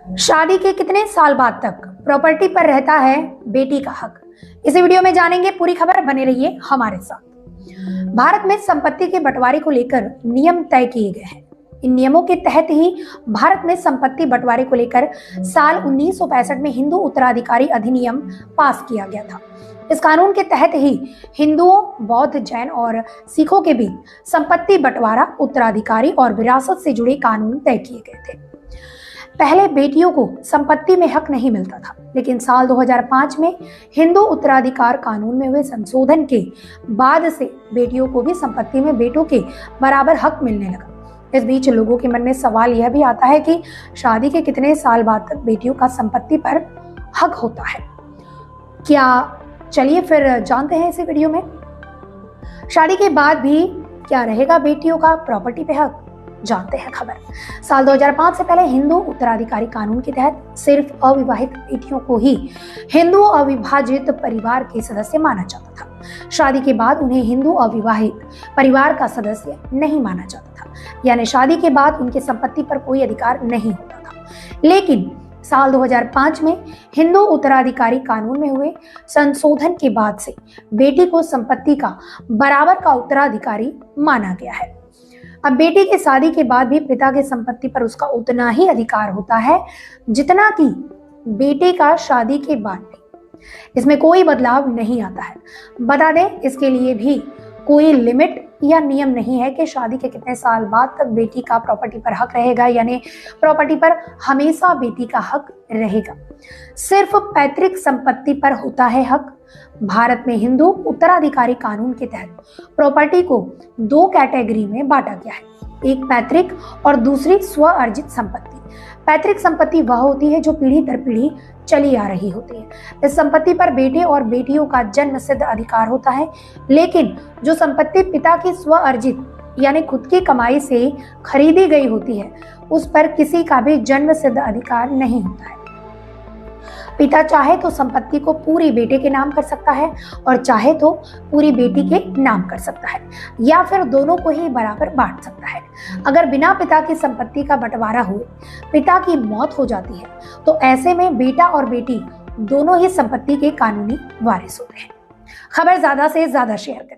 शादी के कितने साल बाद तक प्रॉपर्टी पर रहता है बेटी का हक। इस वीडियो में जानेंगे पूरी खबर, बने रहिए हमारे साथ। भारत में संपत्ति के बंटवारे को लेकर नियम तय किए गए हैं। इन नियमों के तहत ही भारत में संपत्ति बंटवारे को लेकर साल 1965 में हिंदू उत्तराधिकारी अधिनियम पास किया गया था। इस कानून के तहत ही हिंदुओं, बौद्ध, जैन और सिखों के बीच संपत्ति बंटवारा, उत्तराधिकारी और विरासत से जुड़े कानून तय किए गए थे। पहले बेटियों को संपत्ति में हक नहीं मिलता था, लेकिन साल 2005 में हिंदू उत्तराधिकार कानून में हुए संशोधन के बाद से बेटियों को भी संपत्ति में बेटों के बराबर हक मिलने लगा। इस बीच लोगों के मन में सवाल यह भी आता है कि शादी के कितने साल बाद तक बेटियों का संपत्ति पर हक होता है। क्या, चलिए फिर जानते हैं इस वीडियो में। शादी के बाद भी क्या रहेगा बेटियों का प्रॉपर्टी पे हक, जानते हैं खबर। साल 2005 से पहले हिंदू उत्तराधिकारी कानून के तहत सिर्फ अविवाहित बेटियों को ही हिंदू अविभाजित परिवार के सदस्य माना जाता था। शादी के बाद उन्हें हिंदू अविवाहित परिवार का सदस्य नहीं माना जाता था, यानी शादी के बाद उनकी संपत्ति पर कोई अधिकार नहीं होता था। लेकिन साल 2005 में हिंदू उत्तराधिकारी कानून में हुए संशोधन के बाद से बेटी को संपत्ति का बराबर का उत्तराधिकारी माना गया है। अब बेटी की शादी के बाद भी पिता की संपत्ति पर उसका उतना ही अधिकार होता है जितना कि बेटे का शादी के बाद भी। इसमें कोई बदलाव नहीं आता है। बता दें, इसके लिए भी कोई लिमिट या नियम नहीं है कि शादी के कितने साल बाद तक बेटी का प्रॉपर्टी पर हक रहेगा, यानी प्रॉपर्टी पर हमेशा बेटी का हक रहेगा। सिर्फ पैतृक संपत्ति पर होता है हक। भारत में हिंदू उत्तराधिकारी कानून के तहत प्रॉपर्टी को दो कैटेगरी में बांटा गया है, एक पैतृक और दूसरी स्व अर्जित संपत्ति। पैतृक संपत्ति वह होती है जो पीढ़ी दर पीढ़ी चली आ रही होती है। इस संपत्ति पर बेटे और बेटियों का जन्म सिद्ध अधिकार होता है, लेकिन जो संपत्ति पिता की स्व अर्जित यानी खुद की कमाई से खरीदी गई होती है, उस पर किसी का भी जन्म सिद्ध अधिकार नहीं होता है। पिता चाहे तो संपत्ति को पूरी बेटे के नाम कर सकता है और चाहे तो पूरी बेटी के नाम कर सकता है, या फिर दोनों को ही बराबर बांट सकता है। अगर बिना पिता की संपत्ति का बंटवारा हुए पिता की मौत हो जाती है, तो ऐसे में बेटा और बेटी दोनों ही संपत्ति के कानूनी वारिस होते हैं। खबर ज्यादा से ज्यादा शेयर करें।